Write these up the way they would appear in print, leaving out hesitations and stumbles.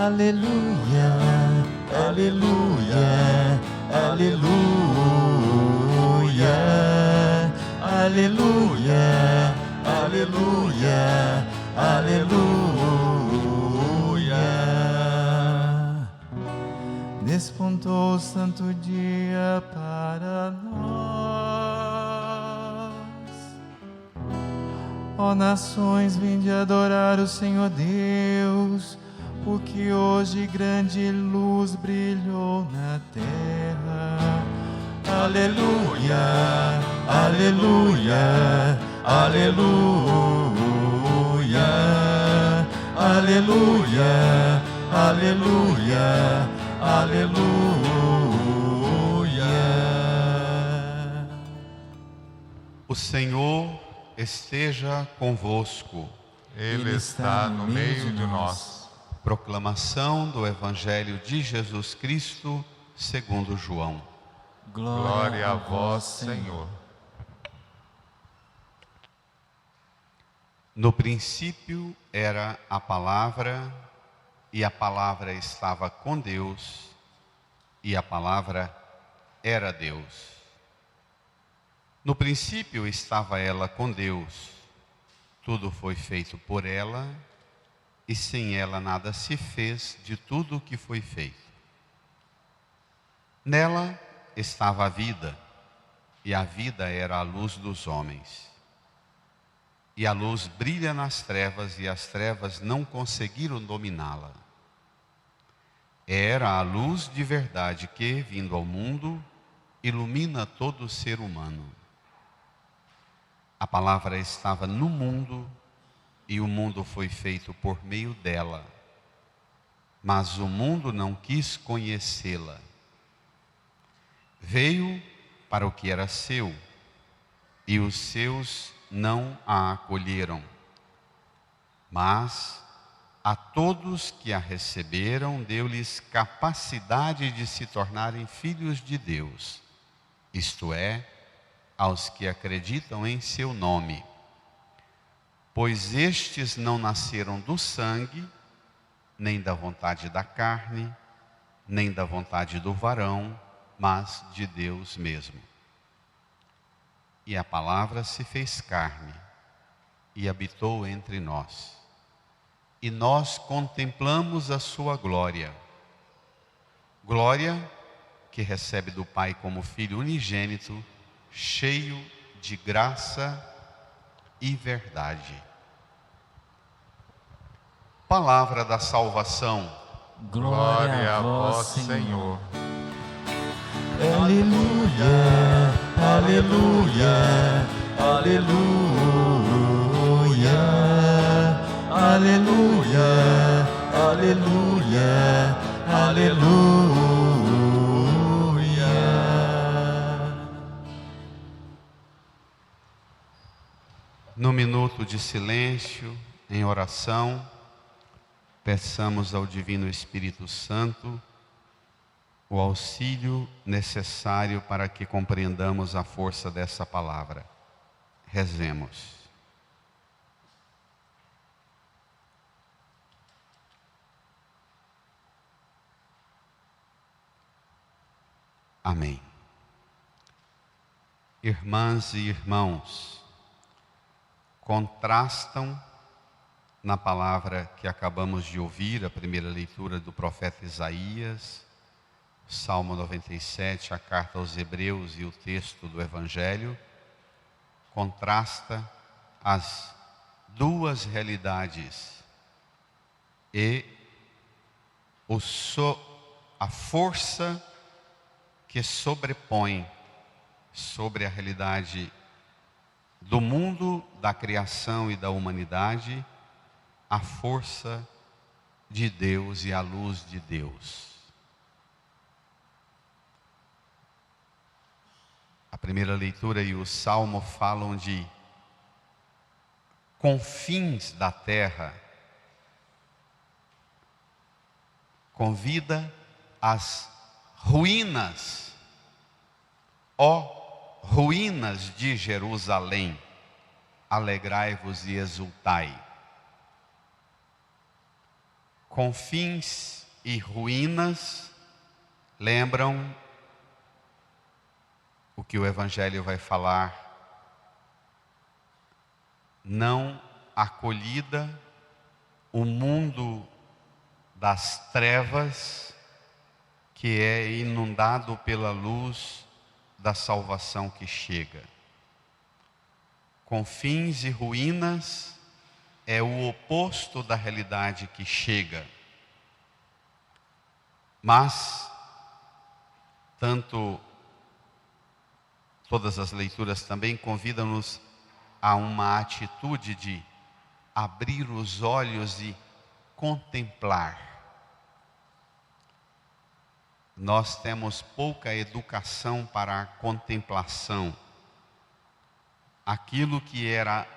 Aleluia, aleluia, aleluia, aleluia, aleluia, aleluia. Despontou o santo dia para nós. Ó nações, vinde adorar o Senhor Deus, porque hoje grande luz brilhou na terra. Aleluia, aleluia, aleluia, aleluia, aleluia, aleluia. O Senhor esteja convosco. Ele está no meio de nós. Proclamação do Evangelho de Jesus Cristo, segundo João. Glória a vós, Senhor. No princípio era a palavra, e a palavra estava com Deus, e a palavra era Deus. No princípio estava ela com Deus. Tudo foi feito por ela, e sem ela nada se fez de tudo o que foi feito. Nela estava a vida, e a vida era a luz dos homens. E a luz brilha nas trevas, e as trevas não conseguiram dominá-la. Era a luz de verdade que, vindo ao mundo, ilumina todo ser humano. A palavra estava no mundo, e o mundo foi feito por meio dela, mas o mundo não quis conhecê-la. Veio para o que era seu, e os seus não a acolheram. Mas a todos que a receberam, deu-lhes capacidade de se tornarem filhos de Deus, isto é, aos que acreditam em seu nome. Pois estes não nasceram do sangue, nem da vontade da carne, nem da vontade do varão, mas de Deus mesmo. E a palavra se fez carne e habitou entre nós. E nós contemplamos a sua glória. Glória que recebe do Pai como Filho unigênito, cheio de graça e verdade. Palavra da salvação. Glória a vós, Senhor. Aleluia, aleluia, aleluia, aleluia, aleluia, aleluia. No minuto de silêncio, em oração, peçamos ao Divino Espírito Santo o auxílio necessário para que compreendamos a força dessa palavra. Rezemos. Amém. Irmãs e irmãos, contrastam na palavra que acabamos de ouvir, a primeira leitura do profeta Isaías, Salmo 97, a carta aos Hebreus e o texto do Evangelho, contrasta as duas realidades e a força que sobrepõe sobre a realidade do mundo, da criação e da humanidade, a força de Deus e a luz de Deus. A primeira leitura e o Salmo falam de confins da terra, convida às ruínas, ó ruínas de Jerusalém, alegrai-vos e exultai. Confins e ruínas lembram o que o Evangelho vai falar. Não acolhida, o mundo das trevas que é inundado pela luz da salvação que chega. Confins e ruínas é o oposto da realidade que chega. Mas, todas as leituras também convidam-nos a uma atitude de abrir os olhos e contemplar. Nós temos pouca educação para a contemplação. Aquilo que era,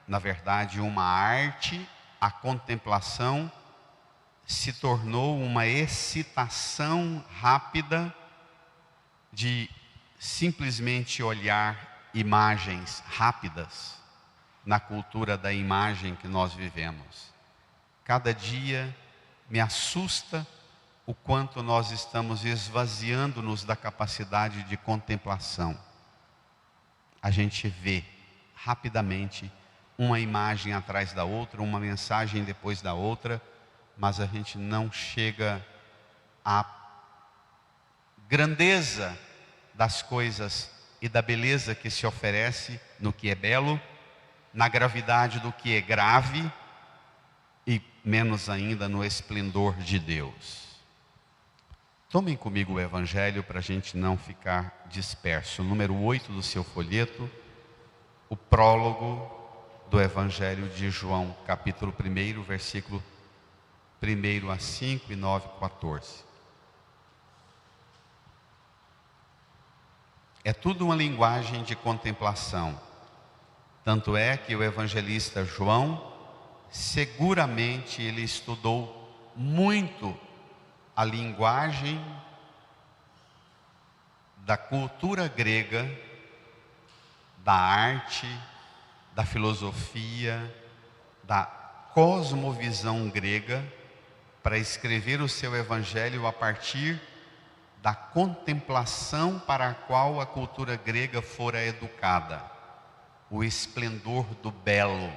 na verdade, uma arte, a contemplação se tornou uma excitação rápida de simplesmente olhar imagens rápidas na cultura da imagem que nós vivemos. Cada dia me assusta o quanto nós estamos esvaziando-nos da capacidade de contemplação. A gente vê rapidamente uma imagem atrás da outra, uma mensagem depois da outra, mas a gente não chega à grandeza das coisas e da beleza que se oferece no que é belo, na gravidade do que é grave e menos ainda no esplendor de Deus. Tomem comigo o Evangelho para a gente não ficar disperso. Número 8 do seu folheto, o prólogo do Evangelho de João, capítulo 1, versículo 1 a 5 e 9 a 14. É tudo uma linguagem de contemplação. Tanto é que o evangelista João, seguramente ele estudou muito a linguagem da cultura grega, da arte, da filosofia, da cosmovisão grega, para escrever o seu evangelho a partir da contemplação para a qual a cultura grega fora educada, o esplendor do belo.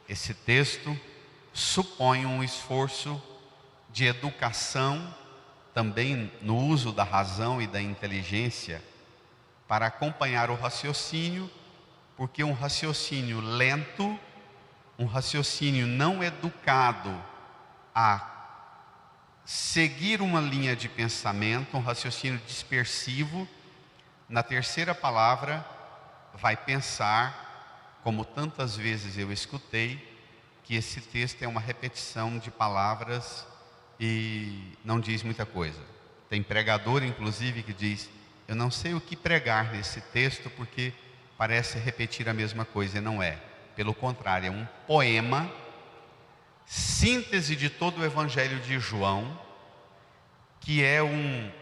Esse texto supõe um esforço de educação, também no uso da razão e da inteligência, para acompanhar o raciocínio, porque um raciocínio lento, um raciocínio não educado a seguir uma linha de pensamento, um raciocínio dispersivo, na terceira palavra vai pensar, como tantas vezes eu escutei, que esse texto é uma repetição de palavras e não diz muita coisa. Tem pregador, inclusive, que diz: eu não sei o que pregar nesse texto porque parece repetir a mesma coisa, e não é. Pelo contrário, é um poema, síntese de todo o Evangelho de João, que é um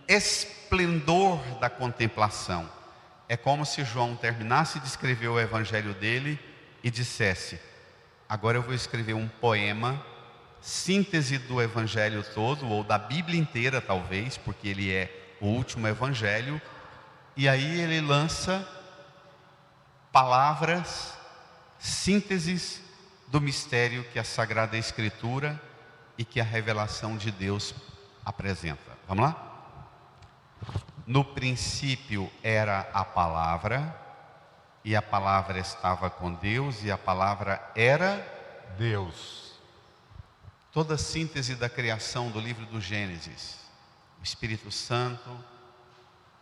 esplendor da contemplação. É como se João terminasse de escrever o Evangelho dele e dissesse: agora eu vou escrever um poema, síntese do Evangelho todo, ou da Bíblia inteira talvez, porque ele é o último Evangelho, e aí ele lança palavras, sínteses do mistério que a Sagrada Escritura e que a revelação de Deus apresenta. Vamos lá? No princípio era a palavra, e a palavra estava com Deus, e a palavra era Deus. toda a síntese da criação do livro do Gênesis. O Espírito Santo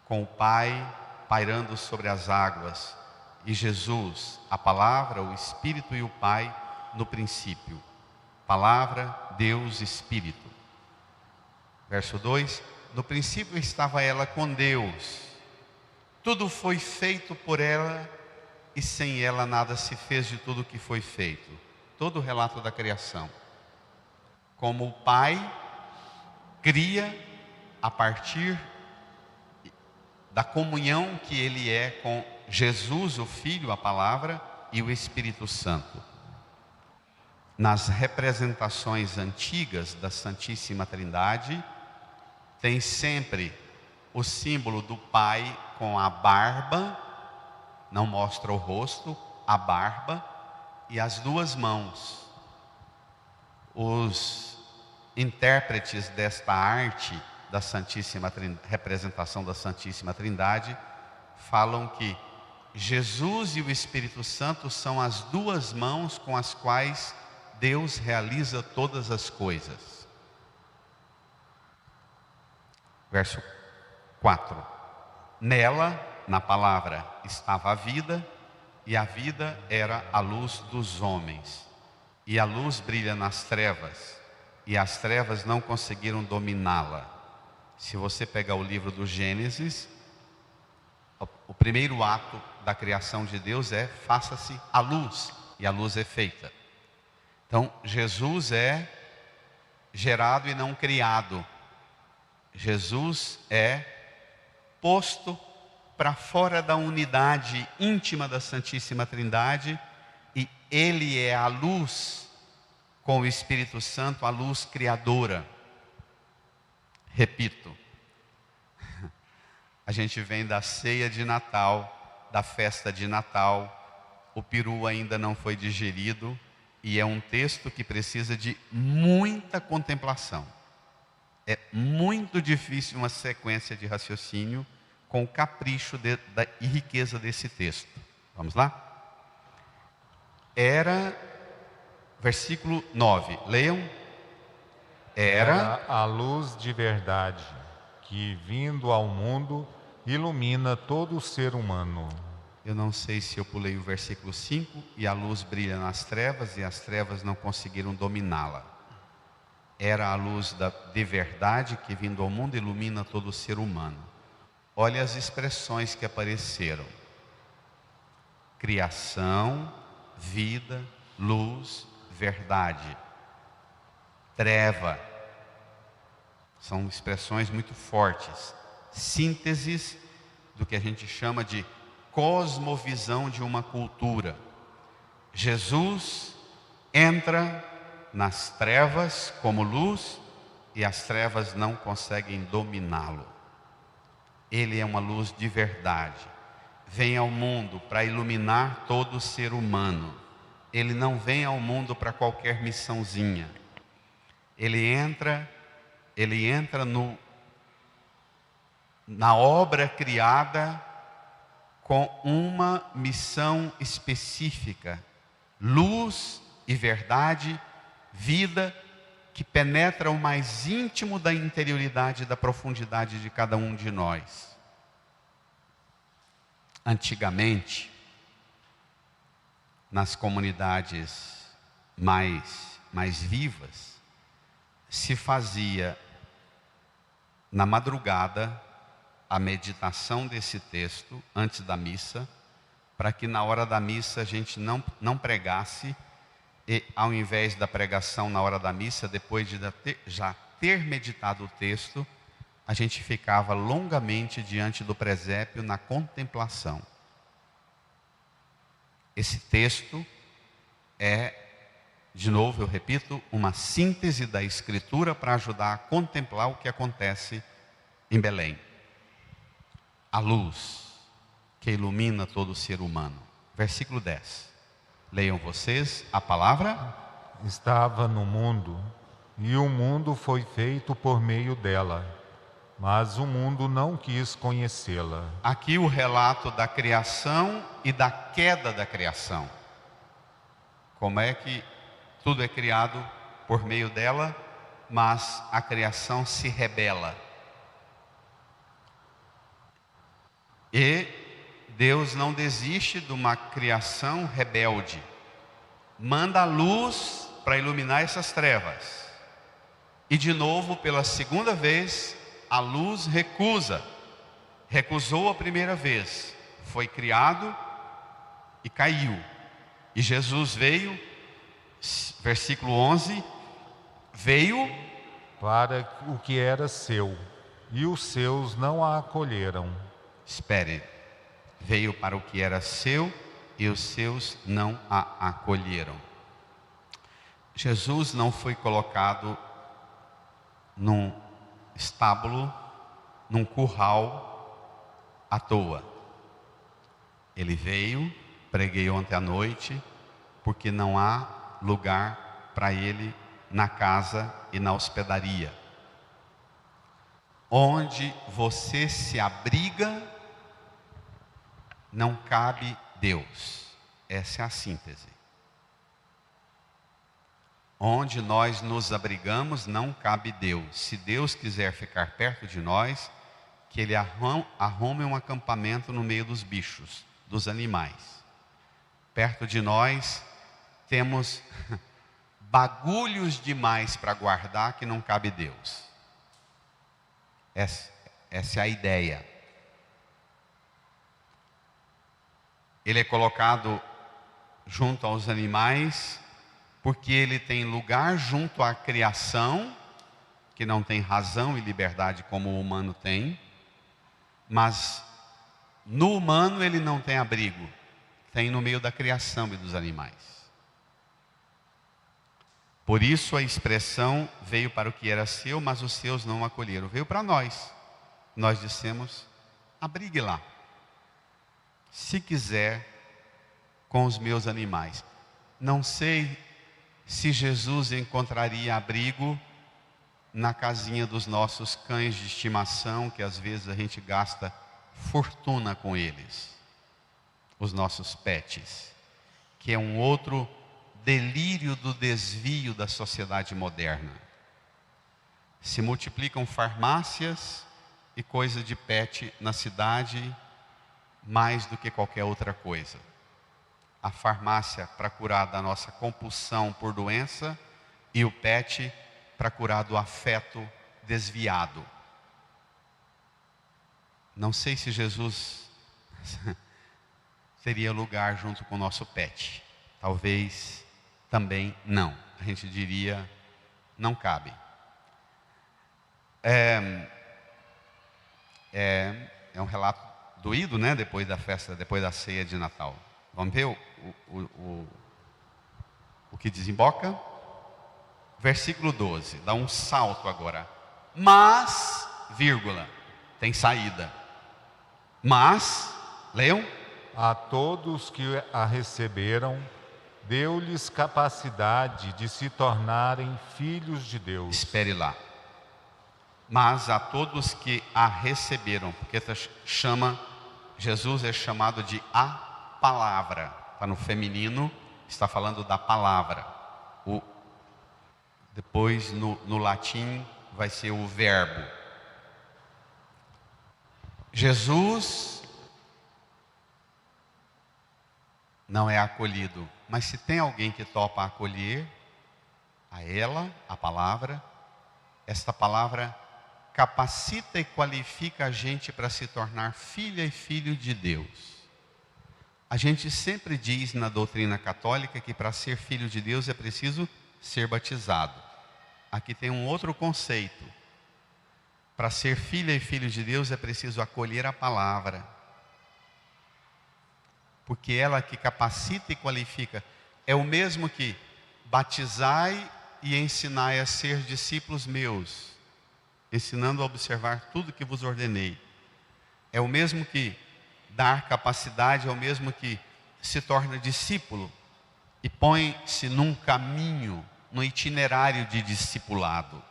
com o Pai pairando sobre as águas, e Jesus, a palavra, o Espírito e o Pai no princípio. Palavra, Deus, Espírito. Verso 2: no princípio estava ela com Deus, tudo foi feito por ela, e sem ela nada se fez de tudo que foi feito. Todo o relato da criação. Como o Pai cria a partir da comunhão que Ele é com Jesus, o Filho, a Palavra, e o Espírito Santo. nas representações antigas da Santíssima Trindade, tem sempre o símbolo do Pai com a barba, não mostra o rosto, a barba e as duas mãos. Os intérpretes desta arte da Santíssima representação da Santíssima Trindade falam que Jesus e o Espírito Santo são as duas mãos com as quais Deus realiza todas as coisas. Verso 4. Nela, na palavra, estava a vida, e a vida era a luz dos homens. E a luz brilha nas trevas, e as trevas não conseguiram dominá-la. Se você pegar o livro do Gênesis, o primeiro ato da criação de Deus é: faça-se a luz, e a luz é feita. Então, Jesus é gerado e não criado. Jesus é posto para fora da unidade íntima da Santíssima Trindade, e Ele é a luz, com o Espírito Santo, a luz criadora. Repito, a gente vem da ceia de Natal, da festa de Natal, o peru ainda não foi digerido, e é um texto que precisa de muita contemplação. É muito difícil uma sequência de raciocínio com o capricho e riqueza desse texto. Vamos lá? Era, versículo 9, leiam. Era a luz de verdade, que vindo ao mundo ilumina todo o ser humano. Eu não sei se eu pulei o versículo 5, e a luz brilha nas trevas, e as trevas não conseguiram dominá-la. Era a luz de verdade que vindo ao mundo ilumina todo o ser humano. Olha as expressões que apareceram: criação, vida, luz, verdade, treva. São expressões muito fortes, sínteses do que a gente chama de cosmovisão de uma cultura. Jesus entra nas trevas como luz, e as trevas não conseguem dominá-lo. Ele é uma luz de verdade, vem ao mundo para iluminar todo o ser humano. Ele não vem ao mundo para qualquer missãozinha. Ele entra na obra criada com uma missão específica: luz e verdade, vida que penetra o mais íntimo da interioridade e da profundidade de cada um de nós. Antigamente, nas comunidades mais vivas, se fazia na madrugada a meditação desse texto antes da missa, para que na hora da missa a gente não pregasse, e ao invés da pregação na hora da missa, depois de já ter meditado o texto, a gente ficava longamente diante do presépio na contemplação. Esse texto é, de novo eu repito, uma síntese da Escritura para ajudar a contemplar o que acontece em Belém. A luz que ilumina todo o ser humano. Versículo 10. Leiam vocês a palavra. Estava no mundo, e o mundo foi feito por meio dela, mas o mundo não quis conhecê-la. Aqui o relato da criação e da queda da criação. Como é que tudo é criado por meio dela, mas a criação se rebela. E Deus não desiste de uma criação rebelde. Manda a luz para iluminar essas trevas. E de novo, pela segunda vez, a luz recusou a primeira vez, foi criado e caiu. E Jesus veio, versículo 11, veio para o que era seu, e os seus não a acolheram. Espere, veio para o que era seu, e os seus não a acolheram. Jesus não foi colocado num estábulo, num curral à toa. Ele veio, preguei ontem à noite, porque não há lugar para ele na casa e na hospedaria. Onde você se abriga, não cabe Deus. Essa é a síntese. Onde nós nos abrigamos, não cabe Deus. Se Deus quiser ficar perto de nós, que Ele arrume um acampamento no meio dos bichos, dos animais. Perto de nós, temos bagulhos demais para guardar que não cabe Deus. Essa é a ideia. Ele é colocado junto aos animais, porque ele tem lugar junto à criação, que não tem razão e liberdade como o humano tem, mas no humano ele não tem abrigo, tem no meio da criação e dos animais. Por isso a expressão veio para o que era seu, mas os seus não o acolheram. Veio para nós. Nós dissemos, abrigue lá, se quiser, com os meus animais. Não sei se Jesus encontraria abrigo na casinha dos nossos cães de estimação, que às vezes a gente gasta fortuna com eles, os nossos pets, que é um outro delírio do desvio da sociedade moderna. Se multiplicam farmácias e coisa de pet na cidade mais do que qualquer outra coisa. A farmácia para curar da nossa compulsão por doença e o pet para curar do afeto desviado. Não sei se Jesus teria lugar junto com o nosso pet. Talvez também não. A gente diria, não cabe. É um relato doído, né? Depois da festa, depois da ceia de Natal. Vamos ver o que desemboca? Versículo 12, dá um salto agora. Mas, vírgula, tem saída. Mas, leiam. A todos que a receberam, deu-lhes capacidade de se tornarem filhos de Deus. Espere lá. Mas a todos que a receberam, porque Jesus é chamado de a palavra, está no feminino, está falando da palavra. Depois no latim vai ser o verbo. Jesus não é acolhido, mas se tem alguém que topa acolher a ela, a palavra, esta palavra capacita e qualifica a gente para se tornar filha e filho de Deus. A gente sempre diz na doutrina católica que para ser filho de Deus é preciso ser batizado. Aqui tem um outro conceito. Para ser filha e filho de Deus é preciso acolher a palavra. Porque ela que capacita e qualifica é o mesmo que batizai e ensinai a ser discípulos meus, ensinando a observar tudo que vos ordenei. É o mesmo que dar capacidade, é o mesmo que se torna discípulo e põe-se num caminho, no itinerário de discipulado.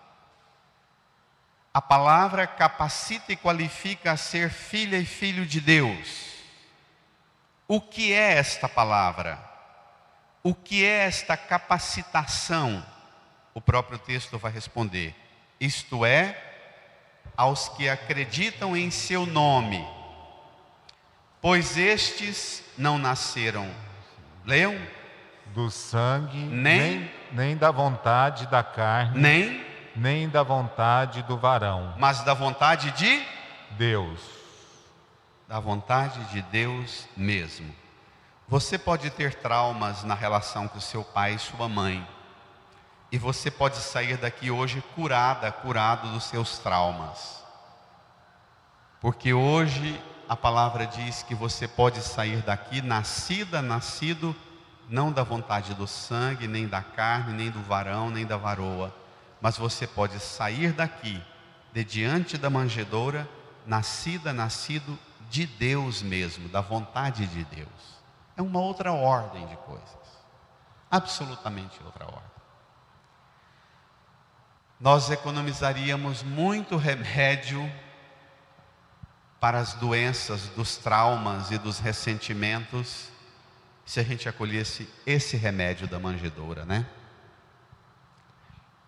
A palavra capacita e qualifica a ser filha e filho de Deus. O que é esta palavra? O que é esta capacitação? O próprio texto vai responder. Isto é, aos que acreditam em seu nome, pois estes não nasceram, leiam, do sangue, nem da vontade da carne, nem da vontade do varão, mas da vontade de Deus. Da vontade de Deus mesmo. Você pode ter traumas na relação com seu pai e sua mãe, e você pode sair daqui hoje curado dos seus traumas, porque hoje a palavra diz que você pode sair daqui nascido não da vontade do sangue, nem da carne, nem do varão, nem da varoa, mas você pode sair daqui, de diante da manjedoura, nascido de Deus mesmo, da vontade de Deus. É uma outra ordem de coisas, absolutamente outra ordem. Nós economizaríamos muito remédio para as doenças, dos traumas e dos ressentimentos, se a gente acolhesse esse remédio da manjedoura, né?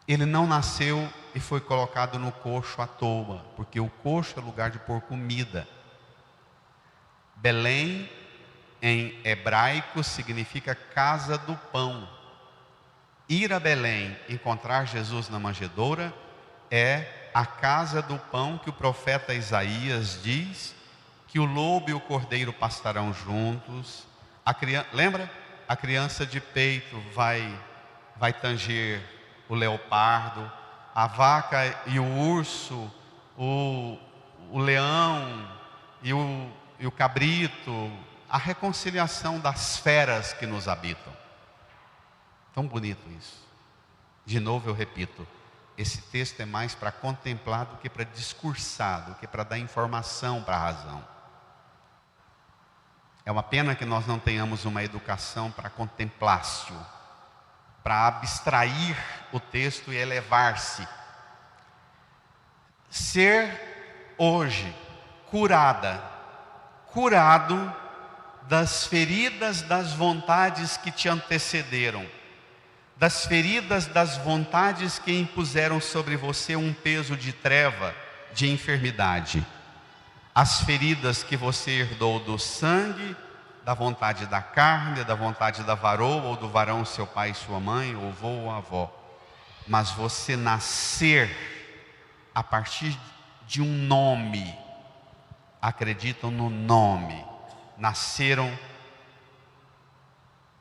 Ele não nasceu e foi colocado no coxo à toa, porque o coxo é lugar de pôr comida. Belém, em hebraico, significa casa do pão. Ir a Belém, encontrar Jesus na manjedoura, é a casa do pão que o profeta Isaías diz que o lobo e o cordeiro pastarão juntos. Lembra? A criança de peito vai tanger o leopardo, a vaca e o urso, o leão e o cabrito, a reconciliação das feras que nos habitam. Tão bonito isso. De novo eu repito, esse texto é mais para contemplar do que para discursar, do que para dar informação para a razão. É uma pena que nós não tenhamos uma educação para contemplácio, para abstrair o texto e elevar-se. Ser hoje curado das feridas das vontades que te antecederam, das feridas das vontades que impuseram sobre você um peso de treva, de enfermidade. As feridas que você herdou do sangue, da vontade da carne, da vontade da varoa ou do varão, seu pai e sua mãe, ou avô ou avó. Mas você nascer a partir de um nome, acreditam no nome, nasceram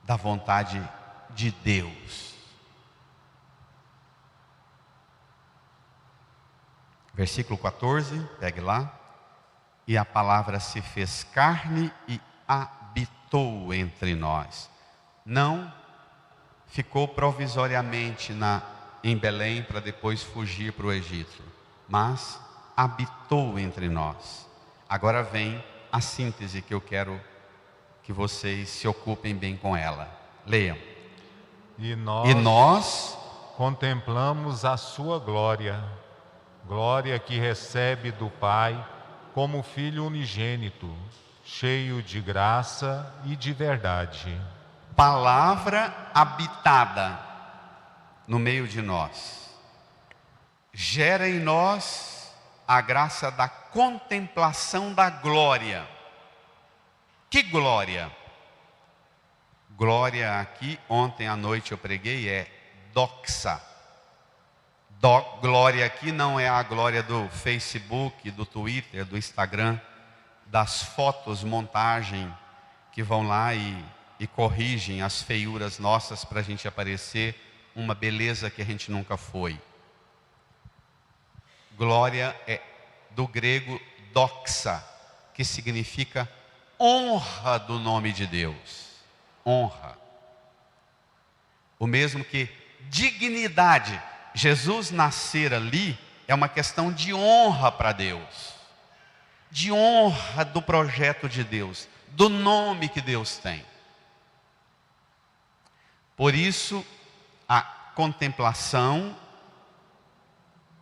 da vontade de Deus. Versículo 14, pegue lá. E a palavra se fez carne e habitou entre nós. Não ficou provisoriamente em Belém para depois fugir para o Egito, mas habitou entre nós. Agora vem a síntese que eu quero que vocês se ocupem bem com ela. Leiam. E E nós contemplamos a sua glória, glória que recebe do Pai como Filho unigênito, cheio de graça e de verdade. Palavra habitada no meio de nós, gera em nós a graça da contemplação da glória. Que glória? Glória aqui, ontem à noite eu preguei, é doxa. Glória aqui não é a glória do Facebook, do Twitter, do Instagram, das fotos, montagem, que vão lá e corrigem as feiuras nossas para a gente aparecer uma beleza que a gente nunca foi. Glória é do grego doxa, que significa honra do nome de Deus. Honra. O mesmo que dignidade. Jesus nascer ali é uma questão de honra para Deus, de honra do projeto de Deus, do nome que Deus tem. Por isso, a contemplação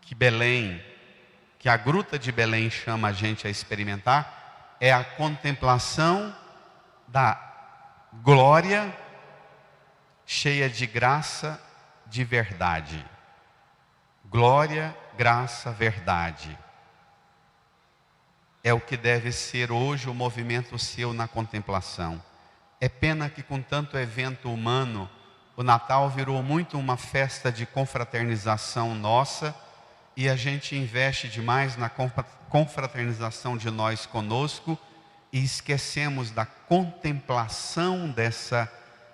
que a gruta de Belém chama a gente a experimentar, é a contemplação da glória cheia de graça, de verdade. Glória, graça, verdade. É o que deve ser hoje o movimento seu na contemplação. É pena que com tanto evento humano, o Natal virou muito uma festa de confraternização nossa, e a gente investe demais na confraternização de nós conosco, e esquecemos da contemplação dessa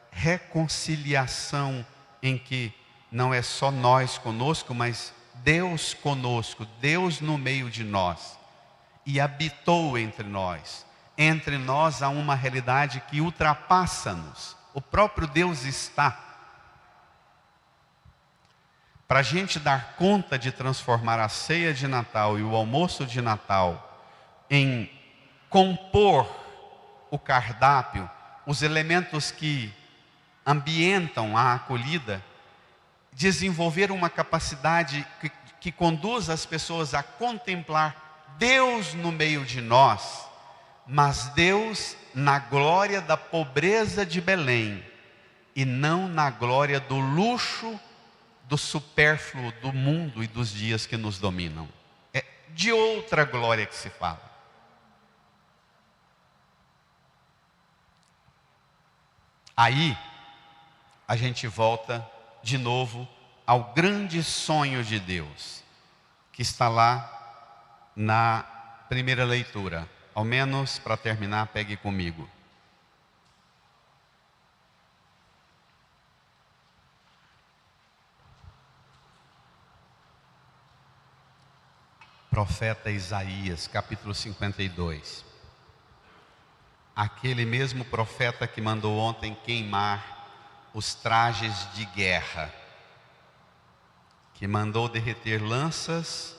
reconciliação em que não é só nós conosco, mas Deus conosco, Deus no meio de nós, e habitou entre nós. Entre nós há uma realidade que ultrapassa-nos, o próprio Deus está. Para a gente dar conta de transformar a ceia de Natal e o almoço de Natal em compor o cardápio, os elementos que ambientam a acolhida, desenvolver uma capacidade que conduz as pessoas a contemplar Deus no meio de nós, mas Deus na glória da pobreza de Belém e não na glória do luxo, do supérfluo do mundo e dos dias que nos dominam. É de outra glória que se fala. Aí, a gente volta de novo ao grande sonho de Deus, que está lá na primeira leitura. Ao menos, para terminar, pegue comigo. Profeta Isaías, capítulo 52. Aquele mesmo profeta que mandou ontem queimar os trajes de guerra, que mandou derreter lanças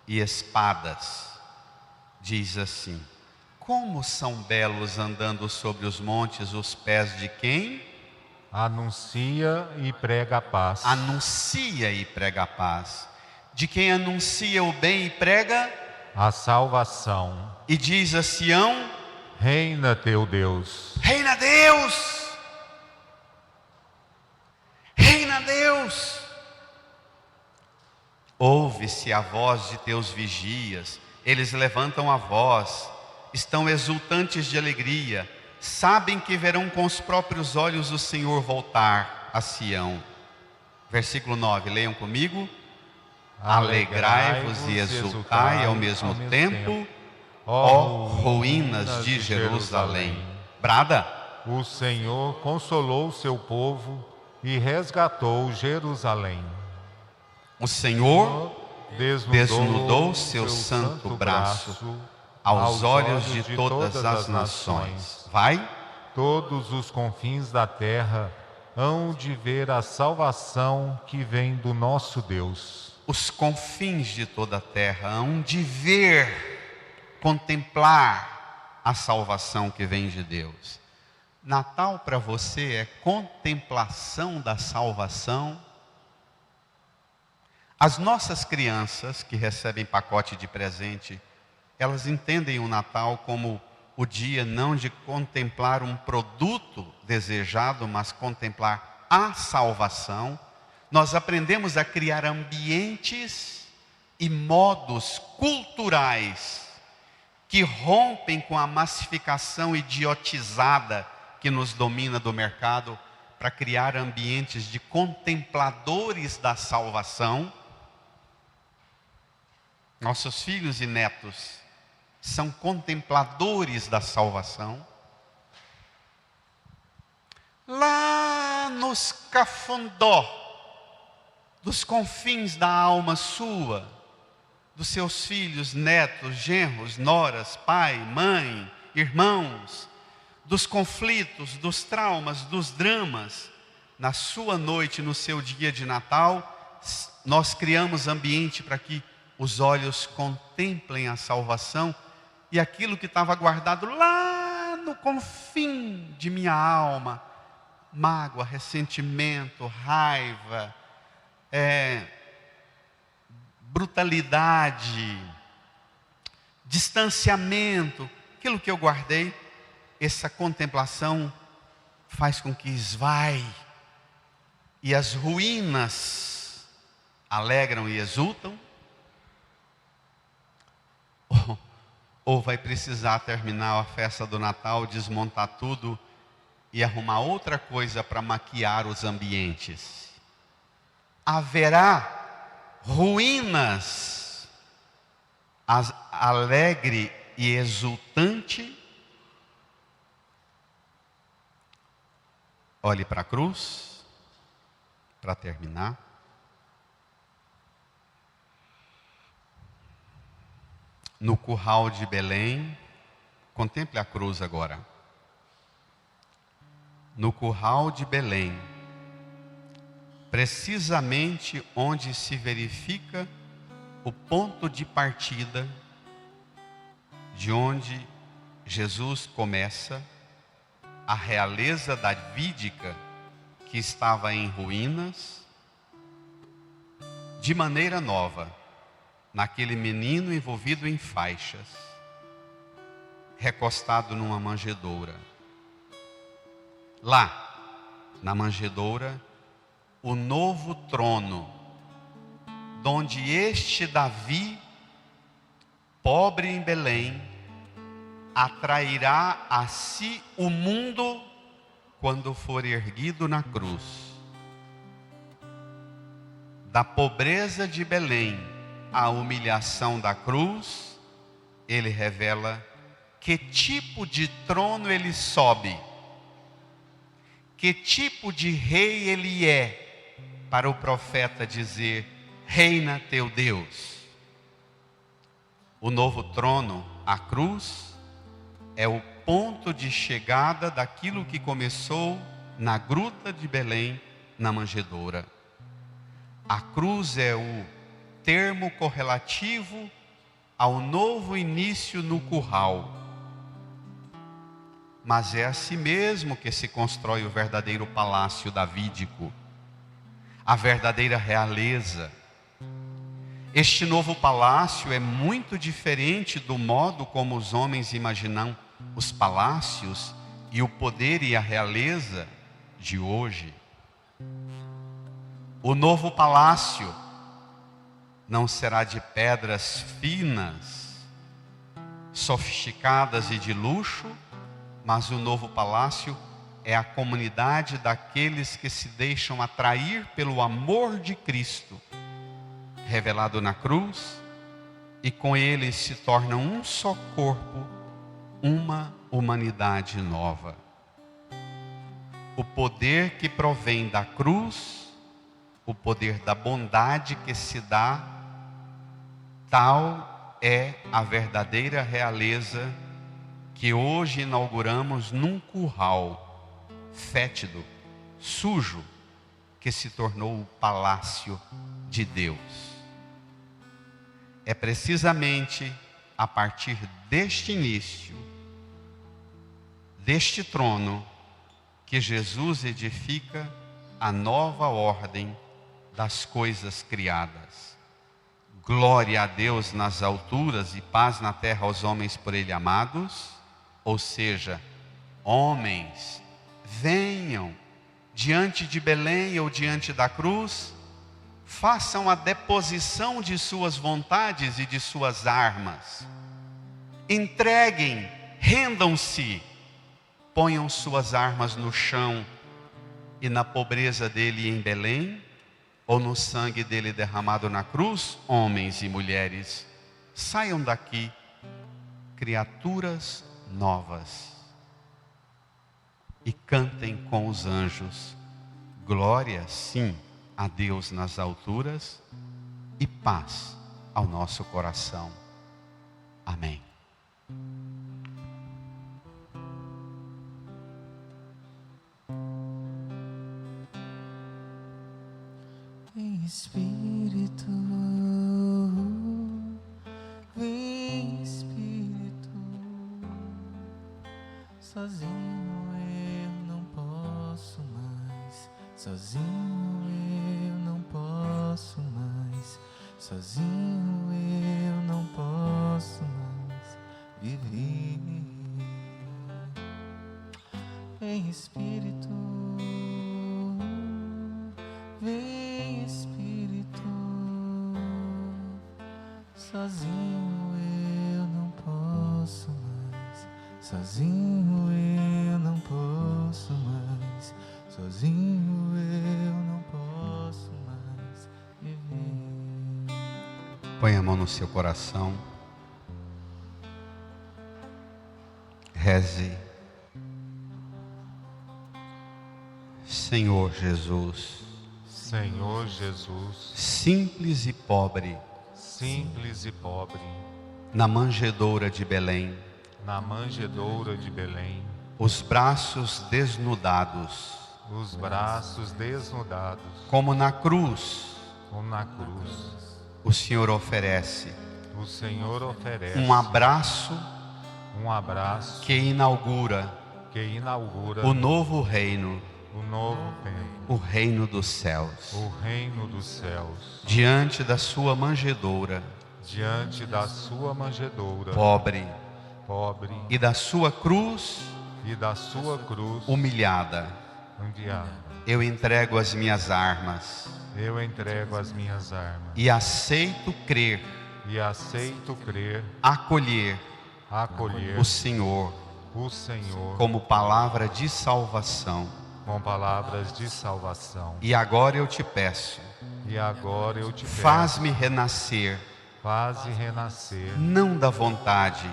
e espadas, diz assim: como são belos andando sobre os montes os pés de quem? Anuncia e prega a paz. Anuncia e prega a paz. De quem anuncia o bem e prega a salvação. E diz a Sião: reina teu Deus. Reina Deus! Reina Deus! Ouve-se a voz de teus vigias, eles levantam a voz, estão exultantes de alegria, sabem que verão com os próprios olhos o Senhor voltar a Sião. Versículo 9, leiam comigo. Alegrai-vos e exultai ao mesmo tempo, ó ruínas de Jerusalém. Brada. O Senhor consolou o seu povo e resgatou Jerusalém. O Senhor desnudou seu santo braço aos olhos de todas as nações. Vai. Todos os confins da terra hão de ver a salvação que vem do nosso Deus. Os confins de toda a terra hão de ver, contemplar a salvação que vem de Deus. Natal para você é contemplação da salvação. As nossas crianças que recebem pacote de presente, elas entendem o Natal como o dia não de contemplar um produto desejado, mas contemplar a salvação. Nós aprendemos a criar ambientes e modos culturais que rompem com a massificação idiotizada que nos domina do mercado, para criar ambientes de contempladores da salvação. Nossos filhos e netos são contempladores da salvação. Lá nos cafundó, dos confins da alma sua, dos seus filhos, netos, genros, noras, pai, mãe, irmãos, dos conflitos, dos traumas, dos dramas, na sua noite, no seu dia de Natal, nós criamos ambiente para que os olhos contemplem a salvação e aquilo que estava guardado lá no confim de minha alma, mágoa, ressentimento, raiva, brutalidade, distanciamento, aquilo que eu guardei, essa contemplação faz com que esvaie e as ruínas alegram e exultam, ou vai precisar terminar a festa do Natal, desmontar tudo e arrumar outra coisa para maquiar os ambientes. Haverá ruínas alegre e exultante. Olhe para a cruz, para terminar. No curral de Belém, contemple a cruz agora. no curral de Belém, precisamente onde se verifica o ponto de partida de onde Jesus começa a realeza davídica que estava em ruínas, de maneira nova, naquele menino envolvido em faixas, recostado numa manjedoura. Lá, na manjedoura, o novo trono, donde este Davi, pobre em Belém, atrairá a si o mundo quando for erguido na cruz. Da pobreza de Belém à humilhação da cruz, ele revela que tipo de trono ele sobe, que tipo de rei ele é, para o profeta dizer: reina teu Deus. O novo trono, a cruz, é o ponto de chegada daquilo que começou na gruta de Belém, na manjedoura. A cruz é o termo correlativo ao novo início no curral. Mas é assim mesmo que se constrói o verdadeiro palácio davídico, a verdadeira realeza. Este novo palácio é muito diferente do modo como os homens imaginam os palácios e o poder e a realeza de hoje. O novo palácio não será de pedras finas, sofisticadas e de luxo, mas o novo palácio é a comunidade daqueles que se deixam atrair pelo amor de Cristo, revelado na cruz, e com ele se tornam um só corpo, uma humanidade nova. O poder que provém da cruz, o poder da bondade que se dá, tal é a verdadeira realeza que hoje inauguramos num curral fétido, sujo, que se tornou o palácio de Deus. É precisamente a partir deste início, deste trono, que Jesus edifica a nova ordem das coisas criadas. Glória a Deus nas alturas e paz na terra aos homens por Ele amados. Ou seja, homens, venham diante de Belém ou diante da cruz, façam a deposição de suas vontades e de suas armas, entreguem, rendam-se, ponham suas armas no chão, e na pobreza dele em Belém, ou no sangue dele derramado na cruz, homens e mulheres, saiam daqui criaturas novas e cantem com os anjos: glória sim a Deus nas alturas e paz ao nosso coração. Amém. Vem Espírito, vem Espírito, sozinho eu não posso mais, sozinho eu não posso mais, sozinho eu não posso mais viver. Vem Espírito, vem Espírito, sozinho eu não posso mais, sozinho eu não posso mais, sozinho eu não posso mais viver. Põe a mão no seu coração, reze. Senhor Jesus, Senhor Jesus, simples e pobre, simples e pobre, na manjedoura de Belém, na manjedoura de Belém, os braços desnudados, os braços desnudados, como na cruz, como na cruz, o Senhor oferece o Senhor oferece um abraço um abraço que inaugura que inaugura o novo reino, o novo reino, o reino dos céus. o reino dos céus, Diante da sua manjedoura, diante da sua manjedoura, pobre, pobre, e da sua cruz e da sua cruz humilhada, enviada. eu entrego as minhas armas Eu entrego as minhas armas e aceito crer, e aceito crer, acolher acolher o Senhor o Senhor como palavra de salvação. com palavras de salvação. E agora eu te peço, E agora eu te peço, faz-me renascer, faze renascer, não da vontade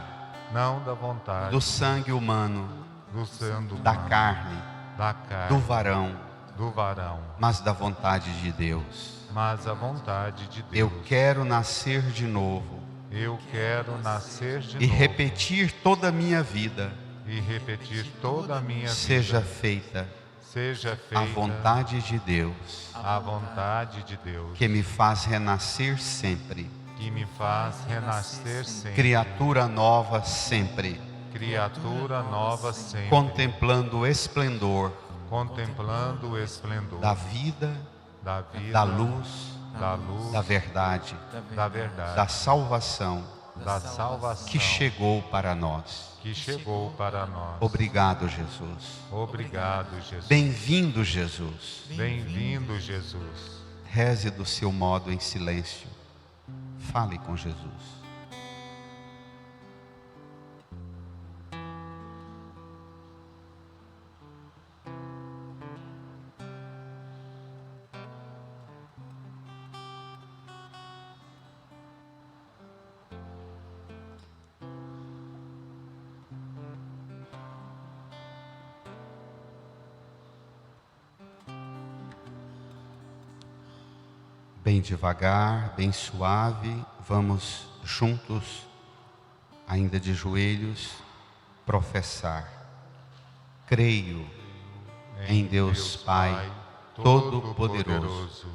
não da vontade do sangue humano, do sangue da humano, carne, da carne, do varão, do varão, mas da vontade de Deus. mas a vontade de Eu Deus. quero nascer de novo Eu quero nascer de e novo repetir toda a minha vida, e repetir toda a minha seja vida. feita Seja feita a vontade de Deus, a vontade de Deus, que me faz renascer sempre, que me faz renascer sempre, criatura nova sempre, criatura nova sempre, contemplando o esplendor contemplando o esplendor da vida, da vida, da luz, da luz, da verdade, da verdade, da salvação da salvação que chegou para nós. que chegou para nós. Obrigado, Jesus. Obrigado, Jesus. Bem-vindo, Jesus. Bem-vindo, Jesus. Reze do seu modo em silêncio. Fale com Jesus. Bem devagar, bem suave, vamos juntos, ainda de joelhos, professar. Creio em Deus Pai Todo-Poderoso,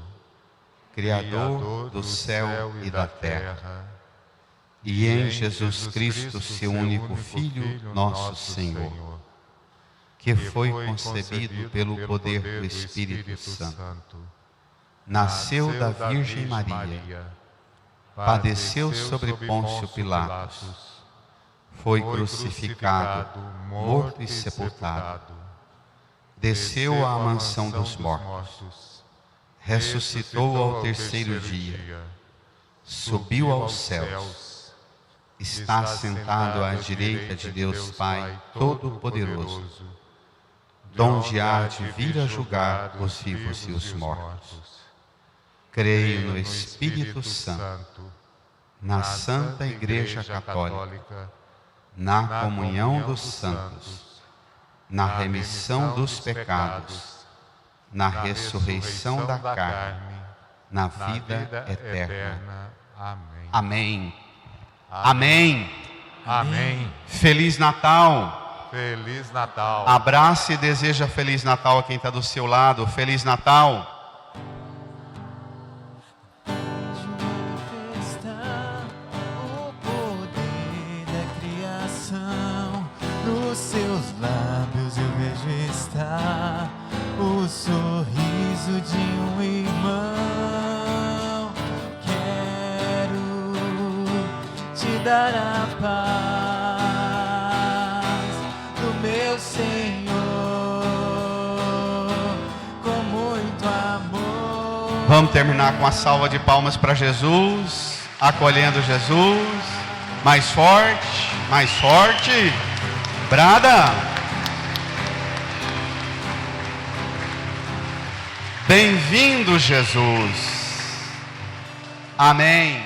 Criador do céu e da terra, e em Jesus Cristo, seu único Filho, nosso Senhor, que foi concebido pelo poder do Espírito Santo, nasceu da Virgem Maria, padeceu sobre Pôncio Pilatos, foi crucificado, morto e sepultado, desceu à mansão dos mortos, ressuscitou ao terceiro dia, subiu aos céus, está sentado à direita de Deus Pai Todo-Poderoso, donde há de vir a julgar os vivos e os mortos. Creio no Espírito Santo, na Santa Igreja Católica, na comunhão dos santos, na remissão dos pecados, na ressurreição da carne, na vida eterna. Amém. Amém. Amém. Feliz Natal. Feliz Natal. Abrace e deseja Feliz Natal a quem está do seu lado. Feliz Natal. Seus lábios eu vejo estar o sorriso de um irmão. Quero te dar a paz do meu Senhor, com muito amor. Vamos terminar com a salva de palmas para Jesus, acolhendo Jesus. Mais forte, mais forte. Brada. Bem-vindo, Jesus. Amém.